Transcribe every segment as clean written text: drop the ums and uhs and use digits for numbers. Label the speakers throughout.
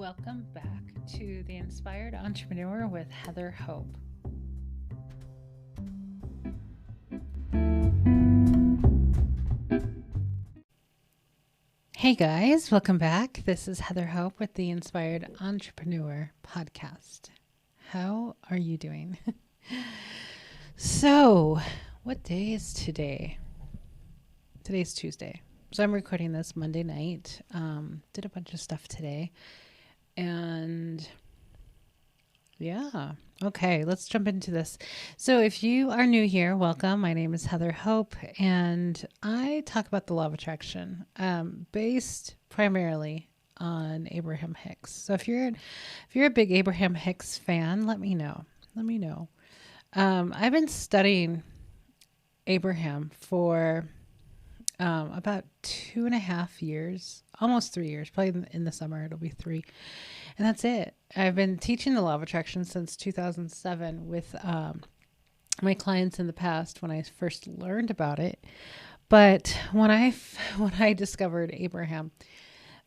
Speaker 1: Welcome back to The Inspired Entrepreneur with Heather Hope. Hey guys, welcome back. This is Heather Hope with the Inspired Entrepreneur podcast. How are you doing? So, what day is today? Today's Tuesday. So I'm recording this Monday night. Did a bunch of stuff today. And yeah, okay, let's jump into this. So if you are new here, welcome. My name is Heather Hope, and I talk about the law of attraction based primarily on Abraham Hicks. So if you're a big Abraham Hicks fan, let me know. I've been studying Abraham for about 2.5 years, almost 3 years, probably in the summer, it'll be 3. And that's it. I've been teaching the law of attraction since 2007 with my clients in the past when I first learned about it. But when I discovered Abraham,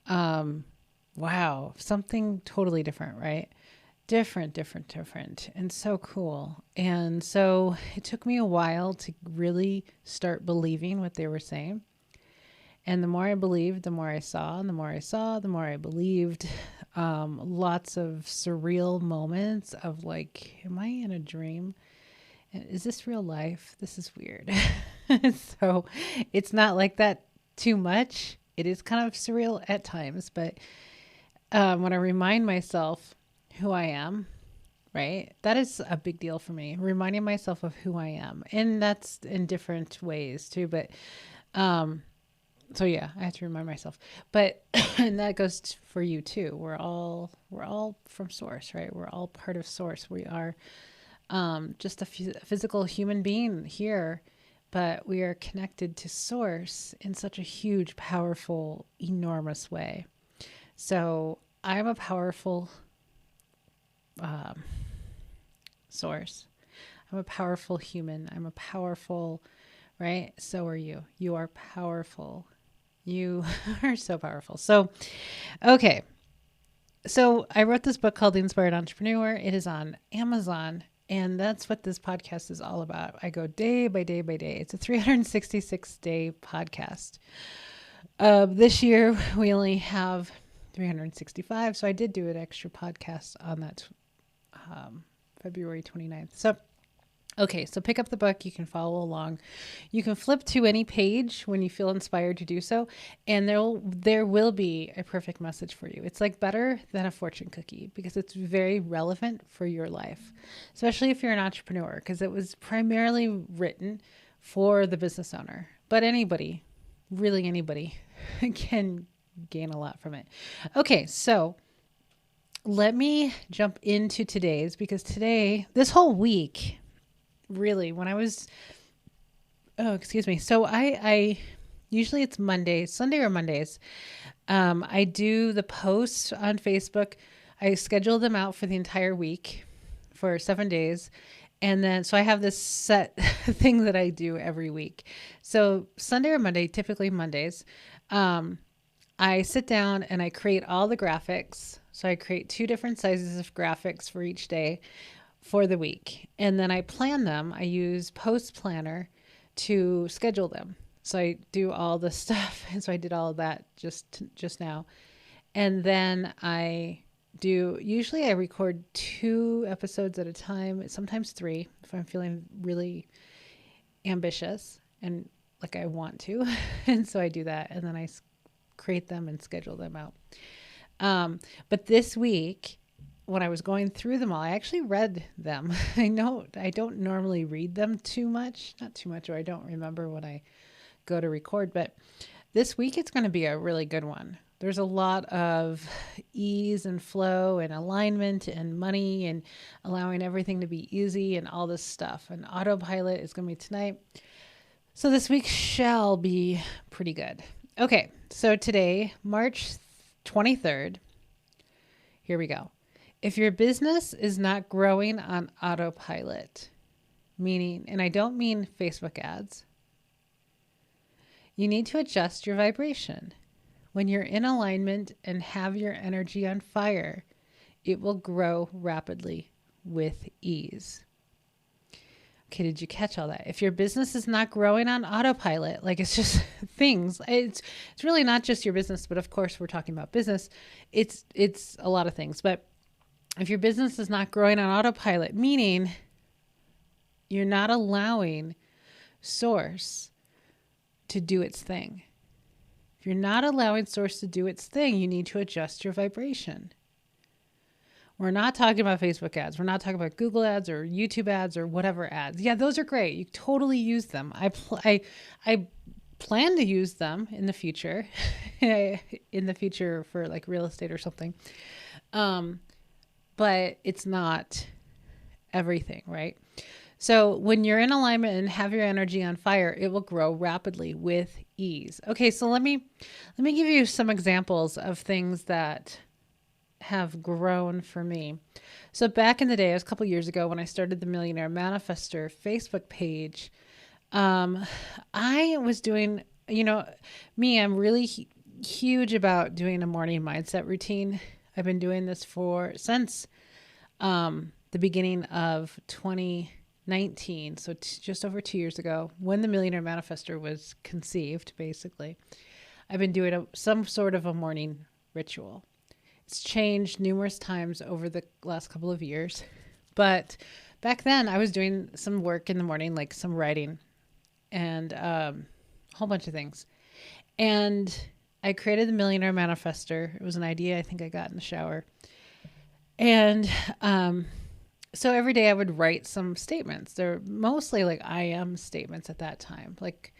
Speaker 1: wow, something totally different, right? Different, and so cool. And so it took me a while to really start believing what they were saying. And the more I believed, the more I saw, and the more I saw, the more I believed. Lots of surreal moments of like, am I in a dream? Is this real life? This is weird. So it's not like that too much. It is kind of surreal at times, but when I remind myself who I am, right? That is a big deal for me, reminding myself of who I am. And that's in different ways too, but so yeah, I have to remind myself, but, and that goes for you too. We're all from source, right? We're all part of source. We are, just a physical human being here, but we are connected to source in such a huge, powerful, enormous way. So I'm a powerful, source. I'm a powerful human. I'm a powerful, right? So are you. You are powerful. You are so powerful. So, okay. So I wrote this book called The Inspired Entrepreneur. It is on Amazon, and that's what this podcast is all about. I go day by day by day. It's a 366-day podcast. This year, we only have 365. So I did do an extra podcast on that February 29th. So, okay, so pick up the book. You can follow along. You can flip to any page when you feel inspired to do so, and there will be a perfect message for you. It's like better than a fortune cookie because it's very relevant for your life, especially if you're an entrepreneur, because it was primarily written for the business owner. But anybody, really anybody, can gain a lot from it. Okay, so let me jump into today's, because this whole week, really, when I was, so I usually it's Sunday or Mondays. I do the posts on Facebook. I schedule them out for the entire week for 7 days. And then, so I have this set thing that I do every week. So Sunday or Monday, typically Mondays, I sit down and I create all the graphics. So I create 2 different sizes of graphics for each day for the week. And then I plan them. I use Post Planner to schedule them. So I do all the stuff. And so I did all of that just now. And then usually I record 2 episodes at a time, sometimes 3 if I'm feeling really ambitious and like I want to. And so I do that. And then I create them and schedule them out. But this week, when I was going through them all, I actually read them. I know I don't normally read them not too much, or I don't remember when I go to record, but this week it's going to be a really good one. There's a lot of ease and flow and alignment and money and allowing everything to be easy and all this stuff. And autopilot is going to be tonight. So this week shall be pretty good. Okay, so today, March 23rd, here we go. If your business is not growing on autopilot, meaning, and I don't mean Facebook ads, you need to adjust your vibration. When you're in alignment and have your energy on fire, it will grow rapidly with ease. Okay, did you catch all that? If your business is not growing on autopilot, like it's just things, it's really not just your business, but of course we're talking about business. It's a lot of things. But if your business is not growing on autopilot, meaning you're not allowing source to do its thing. If you're not allowing source to do its thing, you need to adjust your vibration. We're not talking about Facebook ads. We're not talking about Google ads or YouTube ads or whatever ads. Yeah, those are great. You totally use them. I plan to use them in the future, for like real estate or something. But it's not everything, right? So when you're in alignment and have your energy on fire, it will grow rapidly with ease. Okay, so let me give you some examples of things that have grown for me. So back in the day, it was a couple years ago when I started the Millionaire Manifester Facebook page, I was doing, I'm really huge about doing a morning mindset routine. I've been doing this since the beginning of 2019, so just over 2 years ago, when the Millionaire Manifester was conceived, basically. I've been doing some sort of a morning ritual. It's changed numerous times over the last couple of years. But back then I was doing some work in the morning, like some writing and a whole bunch of things. And I created the Millionaire Manifester. It was an idea I think I got in the shower. And so every day I would write some statements. They're mostly like I am statements at that time. Like,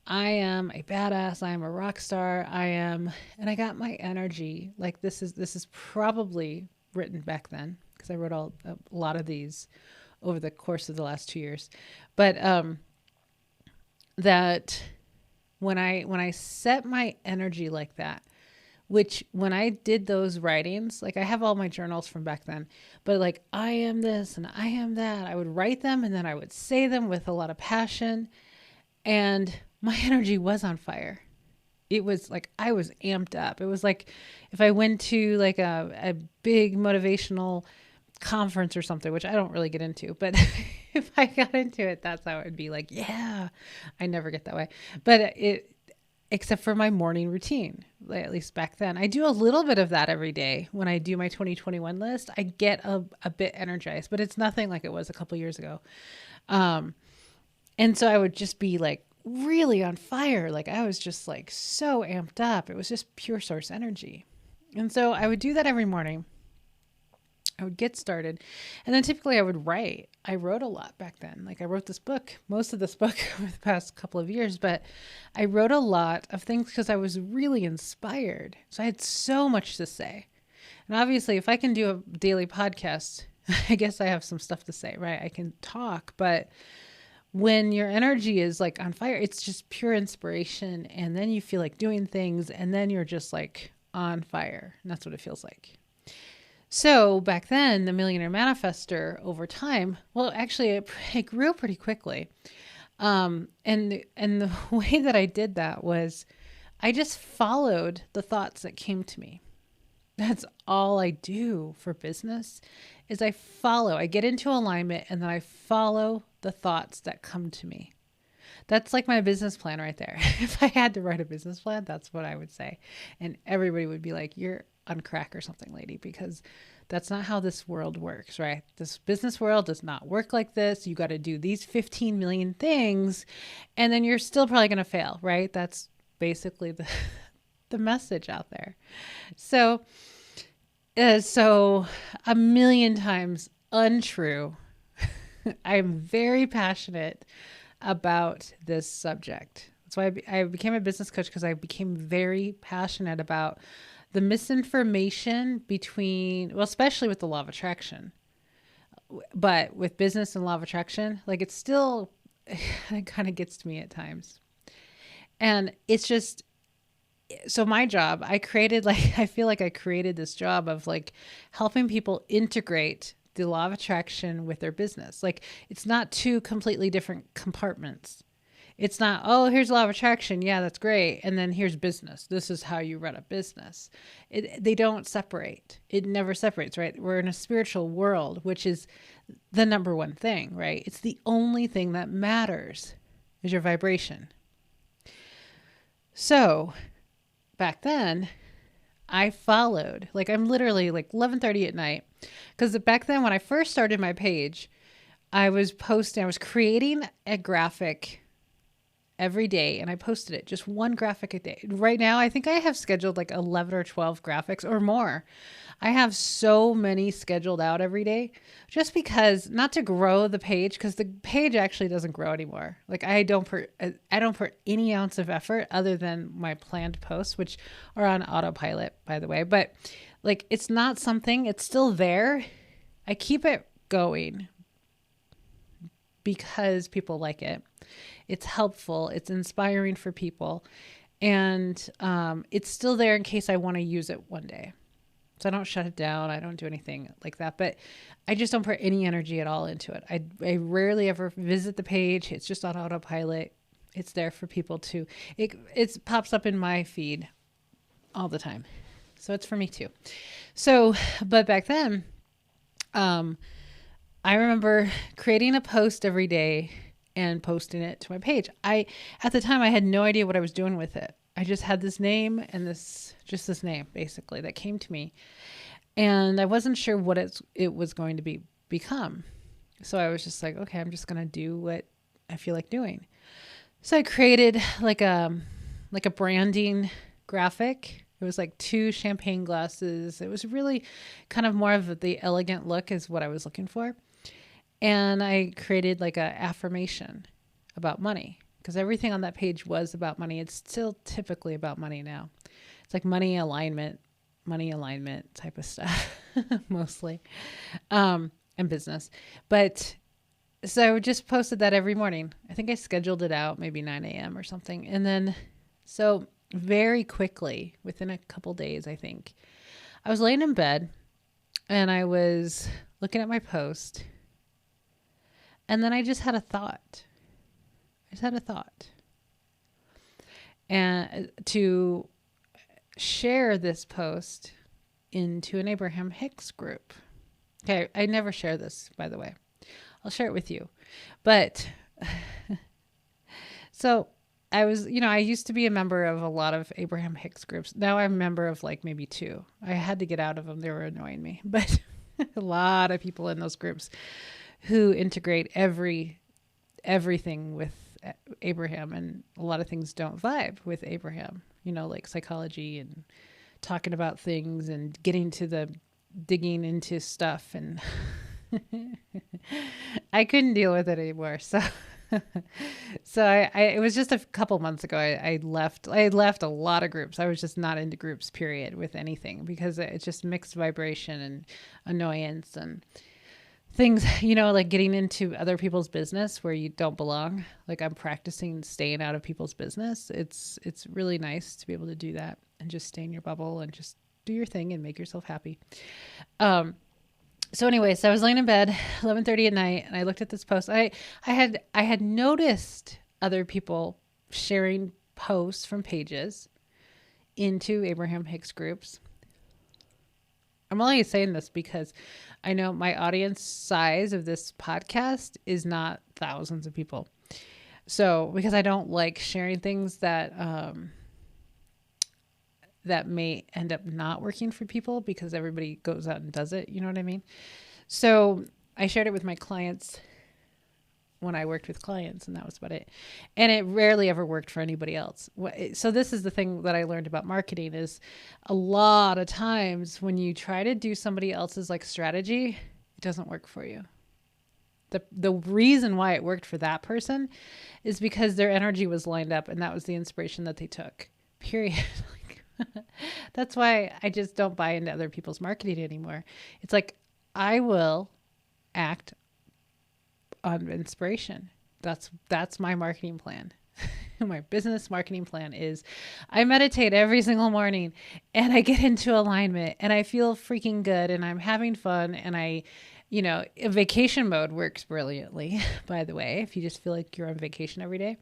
Speaker 1: I am a badass. I am a rock star. and I got my energy. Like this is probably written back then because I wrote a lot of these over the course of the last 2 years. But that when I set my energy like that, which when I did those writings, like I have all my journals from back then, but like I am this and I am that, I would write them and then I would say them with a lot of passion, and my energy was on fire. It was like I was amped up. It was like if I went to like a big motivational conference or something, which I don't really get into, but if I got into it, that's how it would be like, yeah, I never get that way. But except for my morning routine, at least back then. I do a little bit of that every day. When I do my 2021 list, I get a bit energized, but it's nothing like it was a couple years ago. And so I would just be like really on fire. Like I was just like so amped up. It was just pure source energy. And so I would do that every morning. I would get started. And then typically I would write. I wrote a lot back then. Like I wrote this book, most of this book over the past couple of years, but I wrote a lot of things because I was really inspired. So I had so much to say. And obviously if I can do a daily podcast, I guess I have some stuff to say, right? I can talk, but when your energy is like on fire, it's just pure inspiration. And then you feel like doing things and then you're just like on fire. And that's what it feels like. So back then, the Millionaire Manifester over time, well, actually it grew pretty quickly. And the way that I did that was I just followed the thoughts that came to me. That's all I do for business is I get into alignment and then I follow the thoughts that come to me. That's like my business plan right there. If I had to write a business plan, that's what I would say. And everybody would be like, you're on crack or something, lady, because that's not how this world works, right? This business world does not work like this. You got to do these 15 million things and then you're still probably going to fail, right? That's basically the message out there. So a million times untrue. I'm very passionate about this subject. That's why I became a business coach, because I became very passionate about the misinformation especially with the law of attraction, but with business and law of attraction, like it kind of gets to me at times. And it's just, so my job, I feel like I created this job of like helping people integrate the law of attraction with their business. Like it's not two completely different compartments. It's not, oh, here's law of attraction. Yeah, that's great. And then here's business. This is how you run a business. They don't separate. It never separates, right? We're in a spiritual world, which is the number one thing, right? It's the only thing that matters is your vibration. So back then, I followed, like I'm literally like 11:30 at night. Because back then when I first started my page, I was creating a graphic every day and I posted it, just one graphic a day. Right now, I think I have scheduled like 11 or 12 graphics or more. I have so many scheduled out every day just because, not to grow the page, because the page actually doesn't grow anymore. Like I don't put any ounce of effort other than my planned posts, which are on autopilot, by the way. But like, it's not something, it's still there. I keep it going because people like it. It's helpful. It's inspiring for people. And it's still there in case I want to use it one day. So I don't shut it down. I don't do anything like that. But I just don't put any energy at all into it. I rarely ever visit the page. It's just on autopilot. It's there for people to, it pops up in my feed all the time. So it's for me too. So, but back then, I remember creating a post every day and posting it to my page. At the time, I had no idea what I was doing with it. I just had this name and this name basically that came to me. And I wasn't sure what it was going to become. So I was just like, okay, I'm just going to do what I feel like doing. So I created like a branding graphic. It was like 2 champagne glasses. It was really kind of more of the elegant look is what I was looking for. And I created like a affirmation about money because everything on that page was about money. It's still typically about money now. It's like money alignment type of stuff, mostly, and business. But so I just posted that every morning. I think I scheduled it out maybe 9 a.m. or something. And then, so very quickly, within a couple days, I think, I was laying in bed and I was looking at my post. And then I just had a thought. And to share this post into an Abraham Hicks group. Okay, I never share this, by the way. I'll share it with you. But so I was, I used to be a member of a lot of Abraham Hicks groups. Now I'm a member of like maybe 2. I had to get out of them. They were annoying me. But a lot of people in those groups who integrate everything with Abraham, and a lot of things don't vibe with Abraham, like psychology and talking about things and getting to the digging into stuff. And I couldn't deal with it anymore. So it was just a couple months ago. I left a lot of groups. I was just not into groups, period, with anything, because it's just mixed vibration and annoyance and things, like getting into other people's business where you don't belong. Like I'm practicing staying out of people's business. It's really nice to be able to do that and just stay in your bubble and just do your thing and make yourself happy. So anyway, so I was laying in bed 11:30 at night and I looked at this post. I had noticed other people sharing posts from pages into Abraham Hicks groups. I'm only saying this because I know my audience size of this podcast is not thousands of people. So, because I don't like sharing things that may end up not working for people because everybody goes out and does it. You know what I mean? So I shared it with my clients when I worked with clients, and that was about it. And it rarely ever worked for anybody else. So this is the thing that I learned about marketing is a lot of times when you try to do somebody else's like strategy, it doesn't work for you. The reason why it worked for that person is because their energy was lined up and that was the inspiration that they took, period. That's why I just don't buy into other people's marketing anymore. It's like, I will act on inspiration. That's my marketing plan. My business marketing plan is I meditate every single morning and I get into alignment and I feel freaking good and I'm having fun and vacation mode works brilliantly, by the way, if you just feel like you're on vacation every day.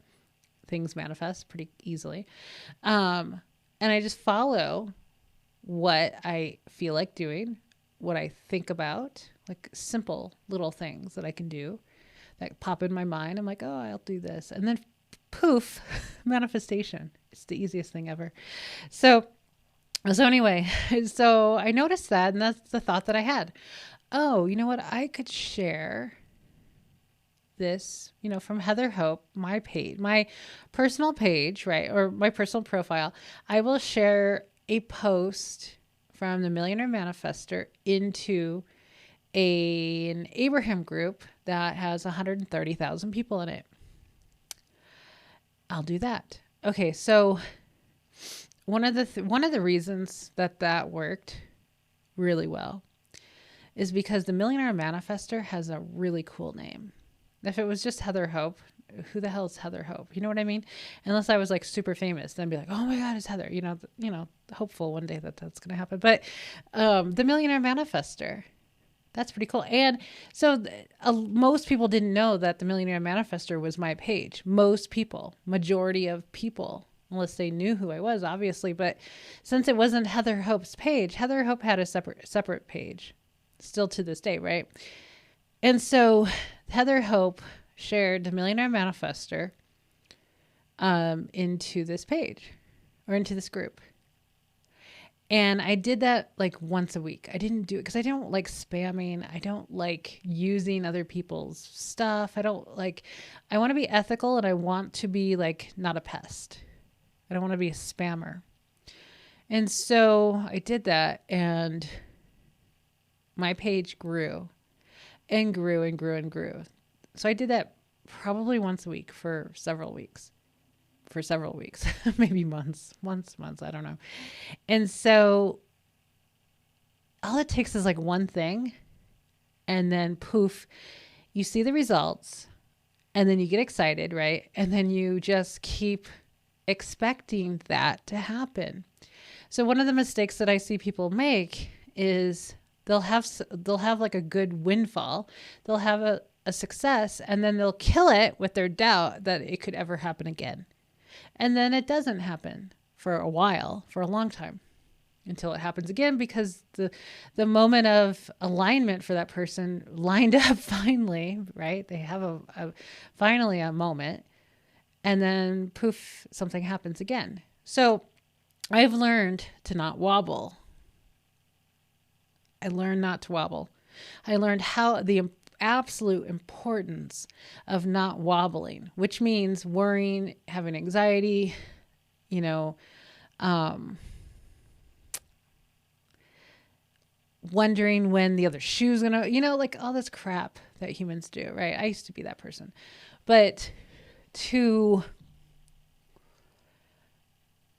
Speaker 1: things manifest pretty easily. And I just follow what I feel like doing, what I think about, like simple little things that I can do that pop in my mind. I'm like, oh, I'll do this. And then poof, manifestation. It's the easiest thing ever. So anyway, so I noticed that, and that's the thought that I had. Oh, you know what? I could share this, from Heather Hope, my page, my personal page, right? Or my personal profile. I will share a post from the Millionaire Manifester into an Abraham group that has 130,000 people in it. I'll do that. Okay, so one of the reasons that worked really well is because the Millionaire Manifester has a really cool name. If it was just Heather Hope, who the hell is Heather Hope? You know what I mean? Unless I was like super famous, then be like, oh my God, it's Heather. Hopeful one day that's going to happen. But the Millionaire Manifester, that's pretty cool. And so most people didn't know that the Millionaire Manifester was my page. Most people, majority of people, unless they knew who I was, obviously. But since it wasn't Heather Hope's page, Heather Hope had a separate page, still to this day, right? And so Heather Hope shared the Millionaire Manifester into this page or into this group. And I did that like once a week. I didn't do it because I don't like spamming. I don't like using other people's stuff. I want to be ethical, and I want to be like not a pest. I don't want to be a spammer. And so I did that, and my page grew and grew and grew and grew. So I did that probably once a week for several weeks, maybe months, I don't know. And so all it takes is like one thing, and then poof, you see the results, and then you get excited, right? And then you just keep expecting that to happen. So one of the mistakes that I see people make is they'll have like a good windfall. They'll have a success, and then they'll kill it with their doubt that it could ever happen again. And then it doesn't happen for a while, for a long time, until it happens again, because the moment of alignment for that person lined up finally, right? They have finally a moment, and then poof, something happens again. So I've learned to not wobble. I learned not to wobble. I learned how the absolute importance of not wobbling, which means worrying, having anxiety, wondering when the other shoe's gonna, like all this crap that humans do, right? I used to be that person. But to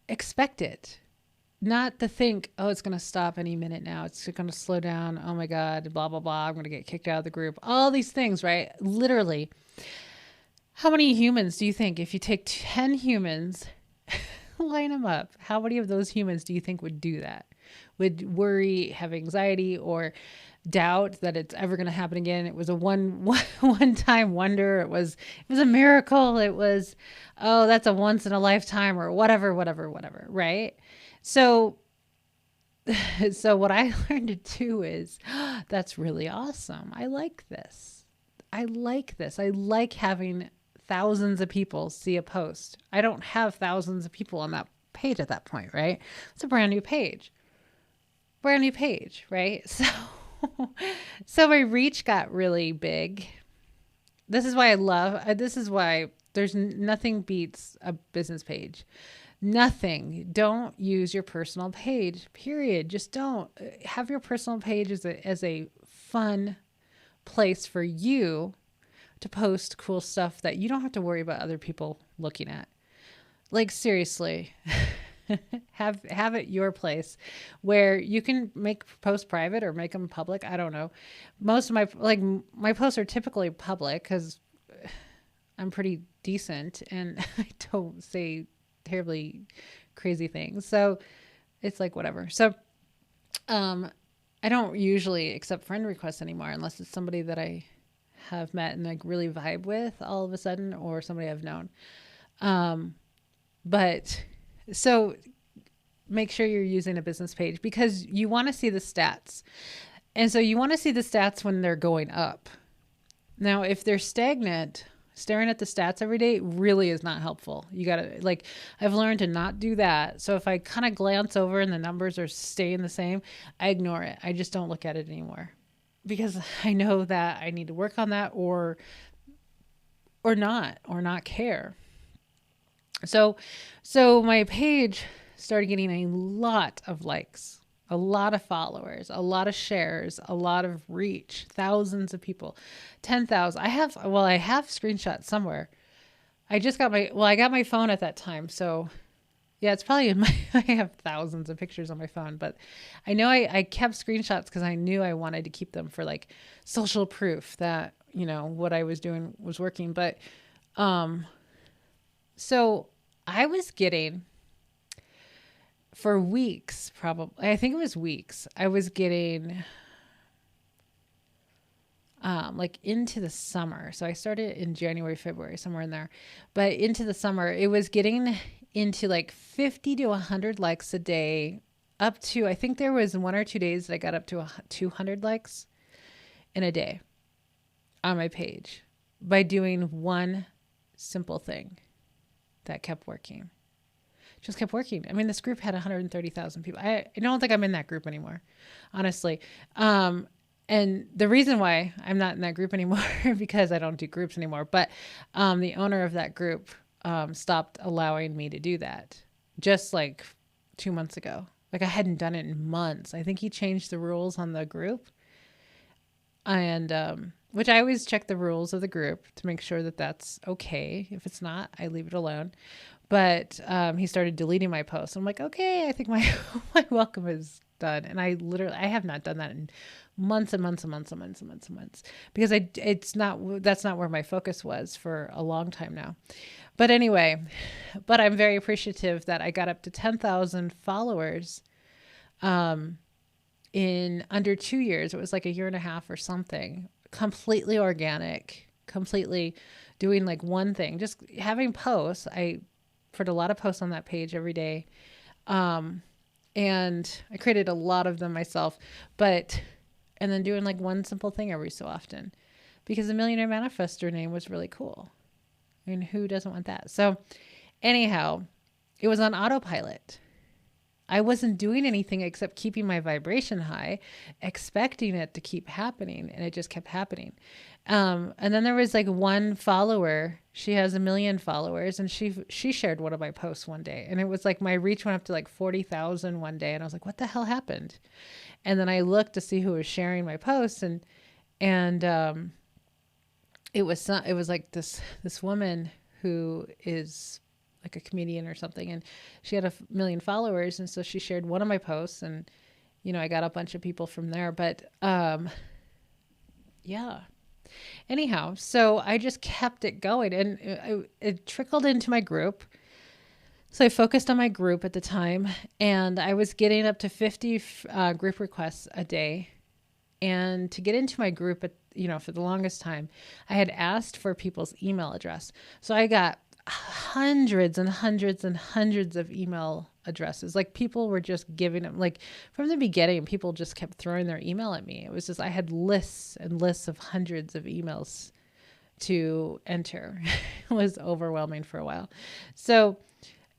Speaker 1: expect it, not to think, oh, it's going to stop any minute now. It's going to slow down. Oh my God, blah, blah, blah. I'm going to get kicked out of the group. All these things, right? Literally. How many humans do you think, if you take 10 humans, line them up, how many of those humans do you think would do that? Would worry, have anxiety, or doubt that it's ever going to happen again? It was a one-time wonder. It was a miracle. It was, oh, that's a once in a lifetime, or whatever, right? So what I learned to do is, that's really awesome. I like this. I like having thousands of people see a post. I don't have thousands of people on that page at that point, right? It's a brand new page, right? So my reach got really big. This is why there's nothing beats a business page. Nothing. Don't use your personal page, period. Just don't. Have your personal page as a fun place for you to post cool stuff that you don't have to worry about other people looking at. Like, seriously, have it your place where you can make posts private or make them public. I don't know. Most of my posts are typically public because I'm pretty decent and I don't say terribly crazy things. So it's like whatever. So I don't usually accept friend requests anymore unless it's somebody that I have met and like really vibe with all of a sudden, or somebody I've known. But so make sure you're using a business page because you want to see the stats. And so you want to see the stats when they're going up. Now, if they're stagnant, staring at the stats every day really is not helpful. You got to, like, I've learned to not do that. So if I kind of glance over and the numbers are staying the same, I ignore it. I just don't look at it anymore because I know that I need to work on that or not care. So my page started getting a lot of likes, a lot of followers, a lot of shares, a lot of reach, thousands of people, 10,000. I have screenshots somewhere. I got my phone at that time. So yeah, it's probably in my, I have thousands of pictures on my phone, but I know I kept screenshots because I knew I wanted to keep them for like social proof that, what I was doing was working. But, so I was getting, for weeks, probably, I think it was weeks, I was getting like into the summer. So I started in January, February, somewhere in there. But into the summer, it was getting into like 50 to 100 likes a day, up to, I think there was 1 or 2 days that I got up to 200 likes in a day on my page by doing one simple thing that kept working. Just kept working. I mean, this group had 130,000 people. I don't think I'm in that group anymore, honestly. And the reason why I'm not in that group anymore, because I don't do groups anymore, but the owner of that group stopped allowing me to do that just like 2 months ago. Like I hadn't done it in months. I think he changed the rules on the group. And which I always check the rules of the group to make sure that that's okay. If it's not, I leave it alone. But he started deleting my posts. I'm like, okay, I think my welcome is done. And I have not done that in months and months and months and months and months and months because that's not where my focus was for a long time now. But anyway, I'm very appreciative that I got up to 10,000 followers in under 2 years. It was like a year and a half or something, completely organic, completely doing like one thing, just having posts. I put a lot of posts on that page every day. And I created a lot of them myself, and then doing like one simple thing every so often because the Millionaire Manifestor name was really cool. I mean, who doesn't want that? So anyhow, it was on autopilot. I wasn't doing anything except keeping my vibration high, expecting it to keep happening. And it just kept happening. And then there was like one follower. She has 1 million followers and she shared one of my posts one day. And it was like my reach went up to like 40,000 one day. And I was like, what the hell happened? And then I looked to see who was sharing my posts and it was like this woman who is like a comedian or something. And she had 1 million followers. And so she shared one of my posts and, I got a bunch of people from there, but, yeah. Anyhow, so I just kept it going and it trickled into my group. So I focused on my group at the time and I was getting up to 50 group requests a day. And to get into my group, for the longest time, I had asked for people's email address. So I got hundreds and hundreds and hundreds of email addresses. Like people were just giving them, like from the beginning, people just kept throwing their email at me. It was just, I had lists and lists of hundreds of emails to enter. It was overwhelming for a while. So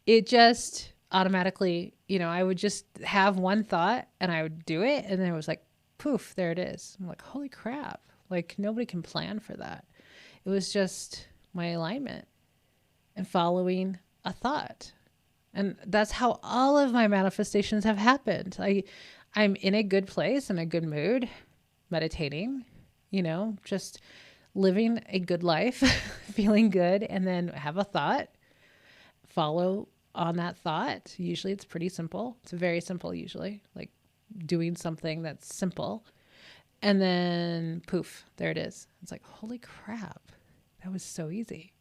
Speaker 1: it just automatically, I would just have one thought and I would do it. And then it was like, poof, there it is. I'm like, holy crap. Like nobody can plan for that. It was just my alignment and following a thought. And that's how all of my manifestations have happened. I'm in a good place, in a good mood, meditating, just living a good life, feeling good, and then have a thought, follow on that thought. Usually it's pretty simple. It's very simple usually, like doing something that's simple. And then poof, there it is. It's like, holy crap, that was so easy.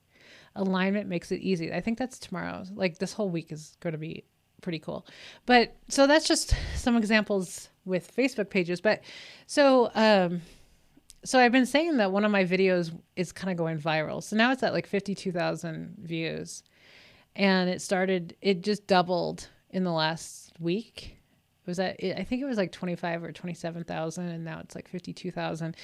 Speaker 1: Alignment makes it easy. I think that's tomorrow. Like this whole week is going to be pretty cool. But so that's just some examples with Facebook pages. But so I've been saying that one of my videos is kind of going viral. So now it's at like 52,000 views. And it just doubled in the last week. I think it was like 25 or 27,000, and now it's like 52,000.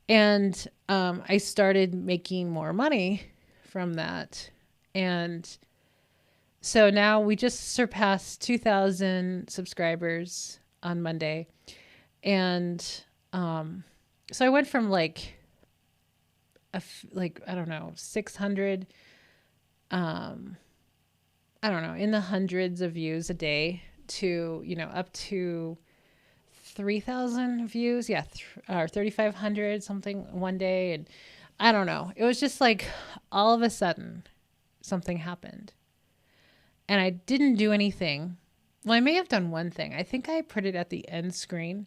Speaker 1: And I started making more money from that. And so now we just surpassed 2,000 subscribers on Monday. And so I went from like I don't know, 600, I don't know, in the hundreds of views a day to, up to 3,000 views. Yeah. Or 3,500 something one day. And I don't know. It was just like all of a sudden something happened and I didn't do anything. Well, I may have done one thing. I think I put it at the end screen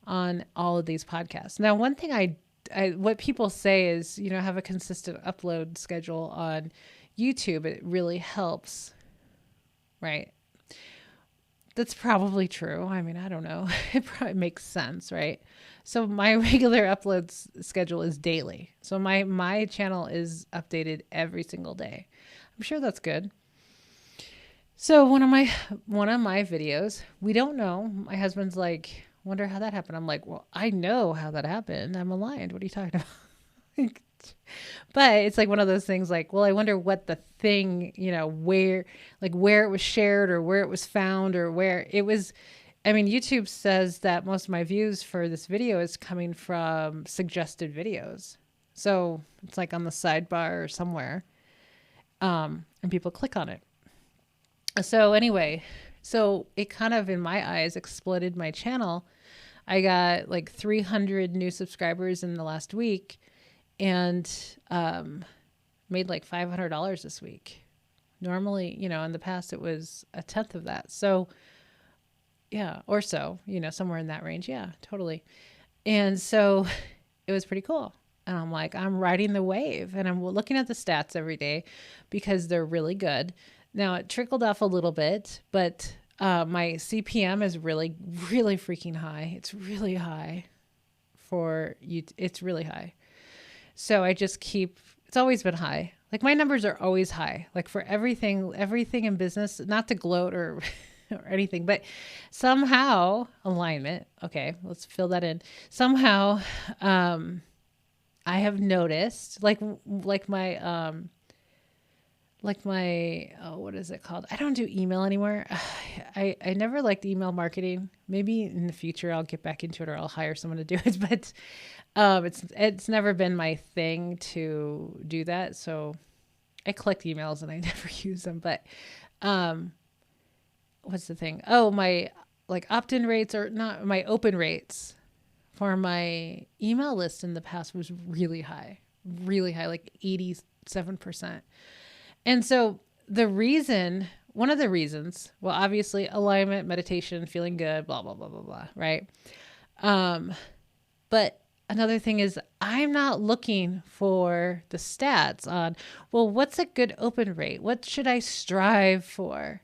Speaker 1: on all of these podcasts. Now, one thing what people say is, have a consistent upload schedule on YouTube. It really helps, right? That's probably true. I mean, I don't know. It probably makes sense, right? So my regular upload schedule is daily. So my channel is updated every single day. I'm sure that's good. So one of my videos, we don't know. My husband's like, wonder how that happened. I'm like, well, I know how that happened. I'm aligned. What are you talking about? But it's like one of those things like, well, I wonder what the thing, where it was shared or where it was found or where it was. I mean, YouTube says that most of my views for this video is coming from suggested videos. So it's like on the sidebar or somewhere. And people click on it. So anyway, it kind of, in my eyes, exploded my channel. I got like 300 new subscribers in the last week and made like $500 this week. Normally, in the past it was a tenth of that. So yeah, or so, somewhere in that range. Yeah, totally. And so it was pretty cool. And I'm like, I'm riding the wave and I'm looking at the stats every day because they're really good. Now it trickled off a little bit, but my CPM is really, really freaking high. It's really high for you. It's really high. So I just it's always been high. Like my numbers are always high, like for everything in business, not to gloat or anything, but somehow alignment. Okay. Let's fill that in. Somehow, I have noticed like my, what is it called? I don't do email anymore. I never liked email marketing. Maybe in the future I'll get back into it or I'll hire someone to do it, but it's never been my thing to do that. So I collect emails and I never use them, but what's the thing? Oh, my like opt-in rates or not, my open rates for my email list in the past was really high, like 87%. And so one of the reasons, well, obviously alignment, meditation, feeling good, blah, blah, blah, blah, blah. Right. But another thing is I'm not looking for the stats on, well, what's a good open rate? What should I strive for?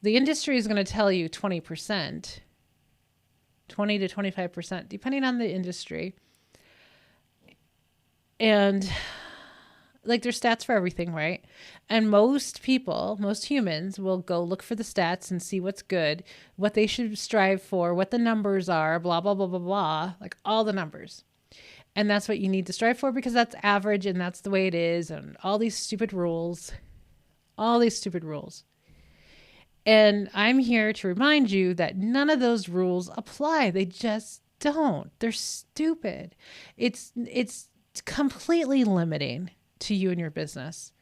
Speaker 1: The industry is going to tell you 20%, 20 to 25%, depending on the industry. And like there's stats for everything, right? And most humans will go look for the stats and see what's good, what they should strive for, what the numbers are, blah, blah, blah, blah, blah, like all the numbers. And that's what you need to strive for because that's average and that's the way it is. And all these stupid rules. And I'm here to remind you that none of those rules apply. They just don't. They're stupid. It's completely limiting to you and your business.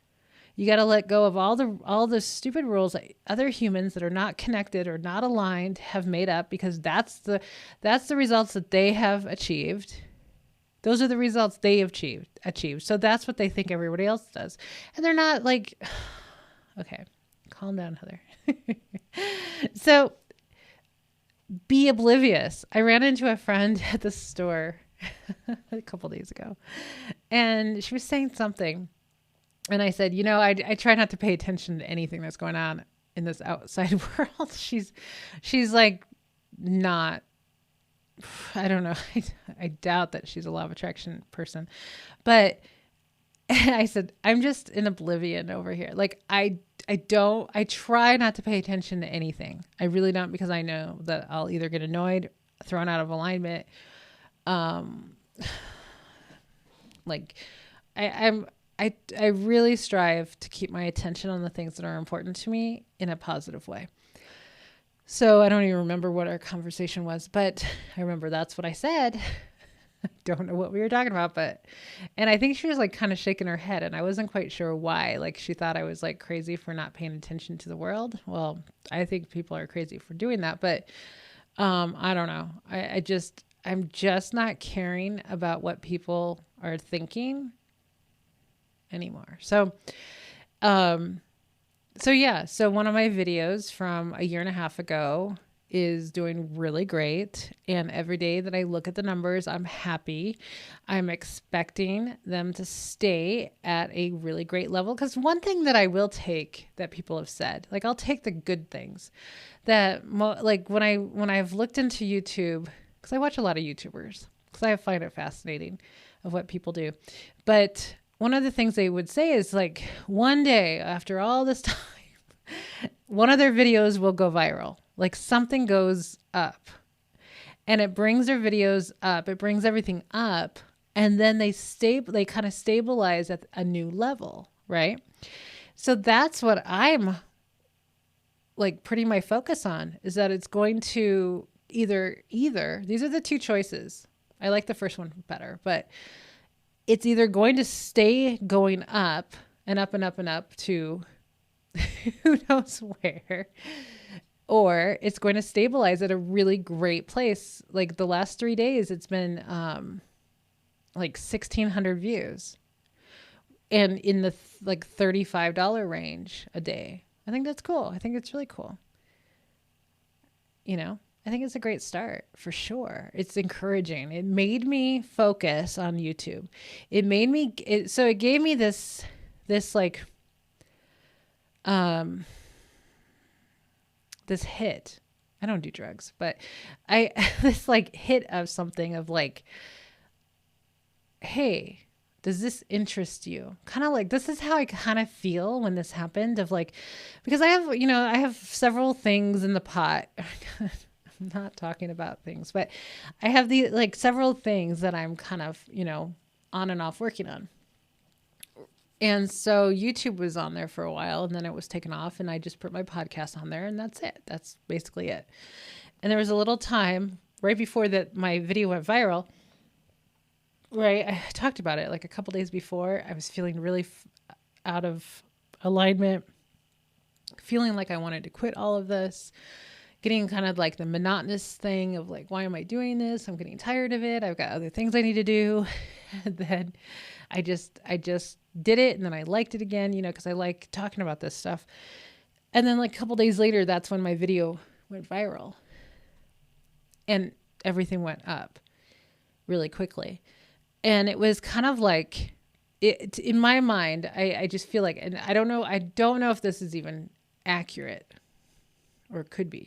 Speaker 1: You got to let go of all the stupid rules that other humans that are not connected or not aligned have made up because that's the results that they have achieved. Those are the results they have achieved. So that's what they think everybody else does. And they're not like, okay, calm down, Heather. So be oblivious. I ran into a friend at the store a couple days ago and she was saying something. And I said, I try not to pay attention to anything that's going on in this outside world. She's like, not, I don't know. I doubt that she's a law of attraction person, but I said, I'm just in oblivion over here. Like, I I try not to pay attention to anything. I really don't, because I know that I'll either get annoyed, thrown out of alignment. Um, like I really strive to keep my attention on the things that are important to me in a positive way. So I don't even remember what our conversation was, but I remember that's what I said. Don't know what we were talking about, and I think she was like kind of shaking her head, and I wasn't quite sure why. Like, she thought I was like crazy for not paying attention to the world. Well, I think people are crazy for doing that, but I don't know. I'm just not caring about what people are thinking anymore. So one of my videos from a year and a half ago is doing really great. And every day that I look at the numbers, I'm happy. I'm expecting them to stay at a really great level. Because one thing that I will take that people have said, like, I'll take the good things that like when I've looked into YouTube, because I watch a lot of YouTubers, because I find it fascinating of what people do. But one of the things they would say is, like, one day after all this time, one of their videos will go viral. Like, something goes up and it brings their videos up. It brings everything up. And then they kind of stabilize at a new level, right? So that's what I'm like putting my focus on, is that it's going to either, these are the two choices. I like the first one better, but it's either going to stay going up and up and up and up to who knows where, or it's going to stabilize at a really great place. Like, the last 3 days, it's been like 1,600 views, and in the like $35 range a day. I think that's cool. I think it's really cool. I think it's a great start for sure. It's encouraging. It made me focus on YouTube. It gave me this like, this hit. I don't do drugs, but this like hit of something of like, hey, does this interest you? Kind of like, this is how I kind of feel when this happened, of like, because I have several things in the pot. I'm not talking about things, but I have several things that I'm kind of, on and off working on. And so YouTube was on there for a while, and then it was taken off, and I just put my podcast on there, and that's it. That's basically it. And there was a little time right before that my video went viral, right? I talked about it like a couple days before. I was feeling really out of alignment, feeling like I wanted to quit all of this, getting kind of like the monotonous thing of like, why am I doing this? I'm getting tired of it. I've got other things I need to do. And then I just did it, and then I liked it again, because I like talking about this stuff. And then like a couple days later, that's when my video went viral, and everything went up really quickly. And it was kind of like, it in my mind, I just feel like, and I don't know if this is even accurate, or could be,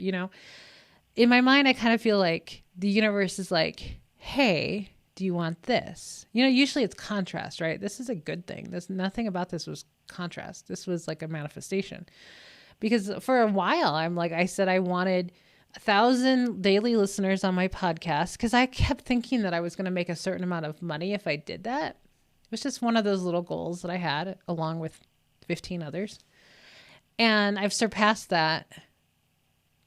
Speaker 1: in my mind, I kind of feel like the universe is like, hey, do you want this? Usually it's contrast, right? This is a good thing. There's nothing about this was contrast. This was like a manifestation, because for a while, I said I wanted 1,000 daily listeners on my podcast, because I kept thinking that I was going to make a certain amount of money if I did that. It was just one of those little goals that I had, along with 15 others. And I've surpassed that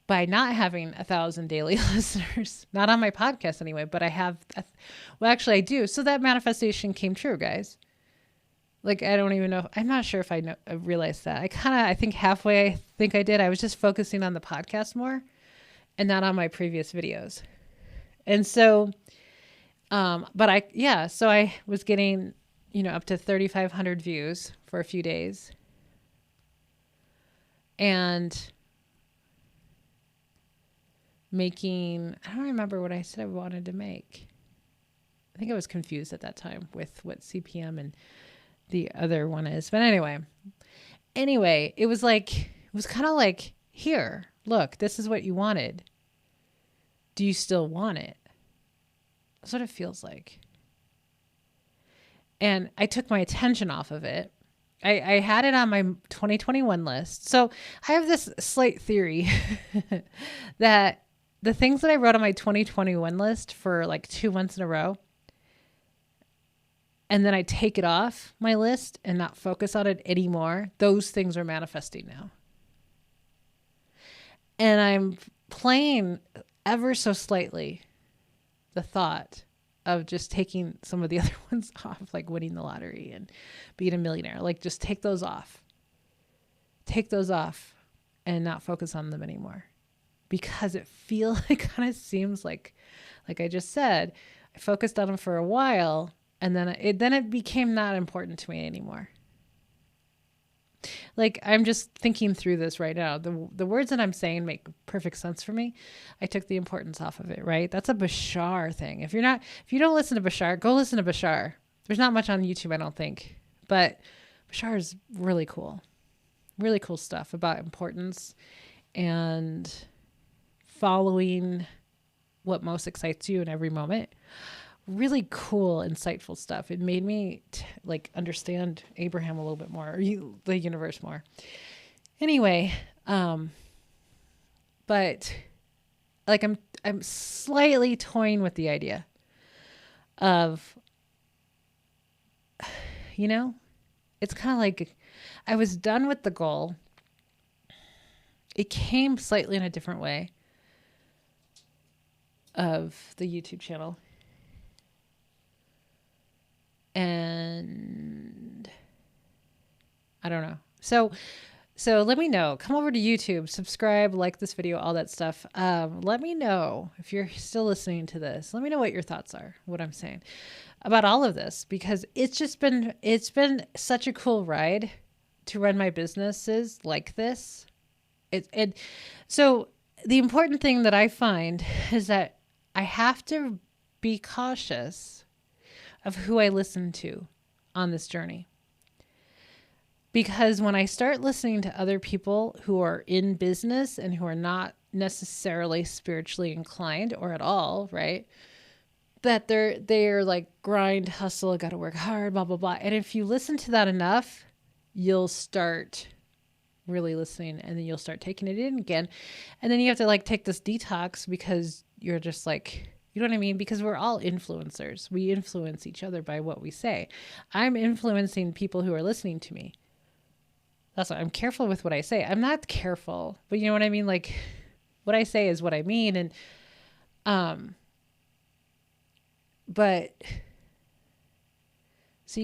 Speaker 1: by not having 1,000 daily listeners, not on my podcast anyway, but I have, well, actually I do. So that manifestation came true, guys. Like, I don't even know. I'm not sure if I realized that. I think halfway, I think I did. I was just focusing on the podcast more and not on my previous videos. And so, so I was getting, up to 3,500 views for a few days. And making, I don't remember what I said I wanted to make. I think I was confused at that time with what CPM and the other one is. But anyway, it was kind of like, here, look, this is what you wanted. Do you still want it? That's what it feels like. And I took my attention off of it, I had it on my 2021 list. So I have this slight theory that the things that I wrote on my 2021 list for like 2 months in a row, and then I take it off my list and not focus on it anymore, those things are manifesting now. And I'm playing ever so slightly the thought of just taking some of the other ones off, like winning the lottery and being a millionaire. Like, just take those off. Take those off and not focus on them anymore. Because it kind of seems like I just said, I focused on them for a while, and then it became not important to me anymore. Like, I'm just thinking through this right now. The words that I'm saying make perfect sense for me. I took the importance off of it, right? That's a Bashar thing. If you don't listen to Bashar, go listen to Bashar. There's not much on YouTube, I don't think. But Bashar is really cool. Really cool stuff about importance and following what most excites you in every moment. Really cool, insightful stuff. It made me understand Abraham a little bit more, or the universe more. Anyway, but like I'm slightly toying with the idea of, it's kind of like I was done with the goal. It came slightly in a different way of the YouTube channel. And I don't know. So let me know. Come over to YouTube, subscribe, like this video, all that stuff. Let me know if you're still listening to this. Let me know what your thoughts are, what I'm saying about all of this, because it's been such a cool ride to run my businesses like this. So the important thing that I find is that I have to be cautious of who I listen to on this journey. Because when I start listening to other people who are in business and who are not necessarily spiritually inclined or at all, right? That they're like grind, hustle, got to work hard, blah, blah, blah. And if you listen to that enough, you'll start really listening, and then you'll start taking it in again. And then you have to take this detox, because you're just like, you know what I mean? Because we're all influencers. We influence each other by what we say. I'm influencing people who are listening to me. That's why I'm careful with what I say. I'm not careful, but you know what I mean? Like, what I say is what I mean. And, but so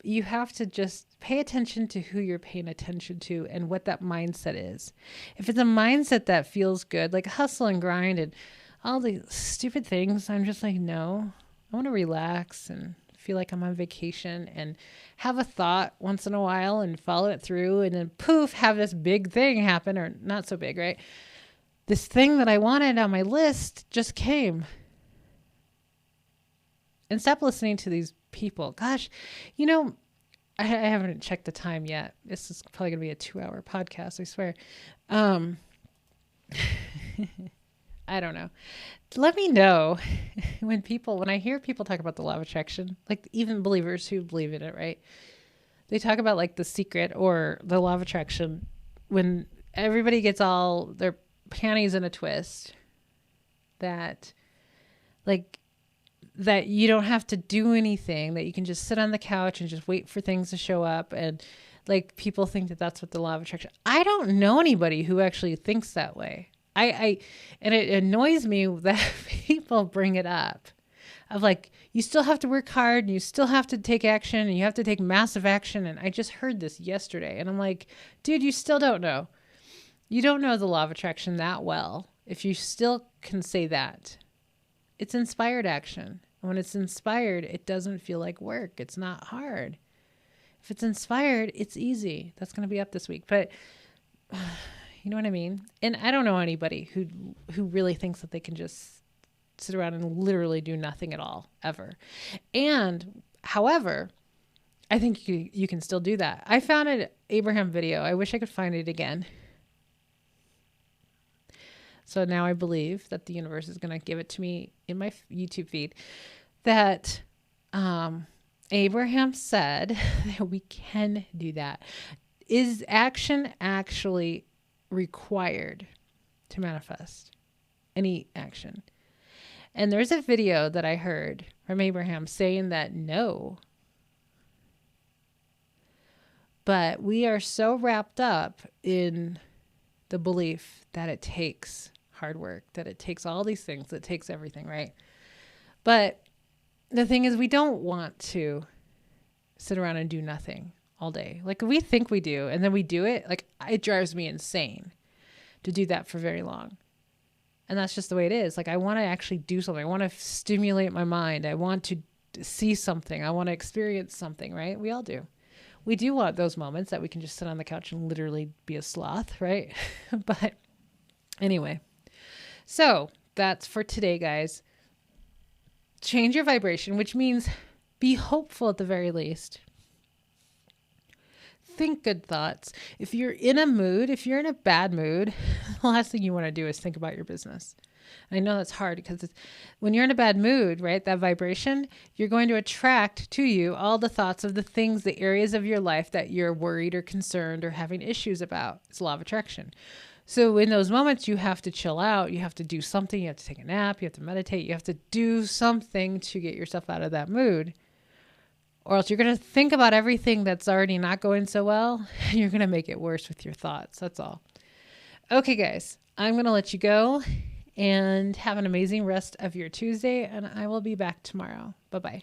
Speaker 1: you have to just pay attention to who you're paying attention to and what that mindset is. If it's a mindset that feels good, like hustle and grind and all the stupid things, I'm just like, no, I want to relax and feel like I'm on vacation and have a thought once in a while and follow it through, and then poof, have this big thing happen, or not so big, right? This thing that I wanted on my list just came. And stop listening to these people. Gosh, I haven't checked the time yet. This is probably going to be a 2-hour podcast, I swear. I don't know. Let me know when I hear people talk about the law of attraction, like even believers who believe in it, right? They talk about like The Secret or the law of attraction, when everybody gets all their panties in a twist, that you don't have to do anything, that you can just sit on the couch and just wait for things to show up. And like, people think that that's what the law of attraction. I don't know anybody who actually thinks that way. And it annoys me that people bring it up of like, you still have to work hard and you still have to take action and you have to take massive action. And I just heard this yesterday and I'm like, dude, you still don't know. You don't know the law of attraction that well if you still can say that. It's inspired action. And when it's inspired, it doesn't feel like work. It's not hard. If it's inspired, it's easy. That's going to be up this week. But you know what I mean? And I don't know anybody who really thinks that they can just sit around and literally do nothing at all, ever. And however, I think you can still do that. I found an Abraham video. I wish I could find it again. So now I believe that the universe is going to give it to me in my YouTube feed, that Abraham said that we can do that. Is action actually required to manifest any action? And there's a video that I heard from Abraham saying that no. But we are so wrapped up in the belief that it takes hard work, that it takes all these things, that it takes everything, right? But the thing is, we don't want to sit around and do nothing all day. Like we think we do, and then we do it. Like it drives me insane to do that for very long. And that's just the way it is. Like I want to actually do something. I want to stimulate my mind. I want to see something. I want to experience something, right? We all do. We do want those moments that we can just sit on the couch and literally be a sloth, right? But anyway, so that's for today, guys. Change your vibration, which means be hopeful at the very least. Think good thoughts. If you're in a mood, if you're in a bad mood, the last thing you want to do is think about your business. I know that's hard because when you're in a bad mood, right, that vibration, you're going to attract to you all the thoughts of the things, the areas of your life that you're worried or concerned or having issues about. It's law of attraction. So in those moments, you have to chill out. You have to do something. You have to take a nap. You have to meditate. You have to do something to get yourself out of that mood. Or else you're going to think about everything that's already not going so well. And you're going to make it worse with your thoughts. That's all. Okay, guys, I'm going to let you go and have an amazing rest of your Tuesday. And I will be back tomorrow. Bye-bye.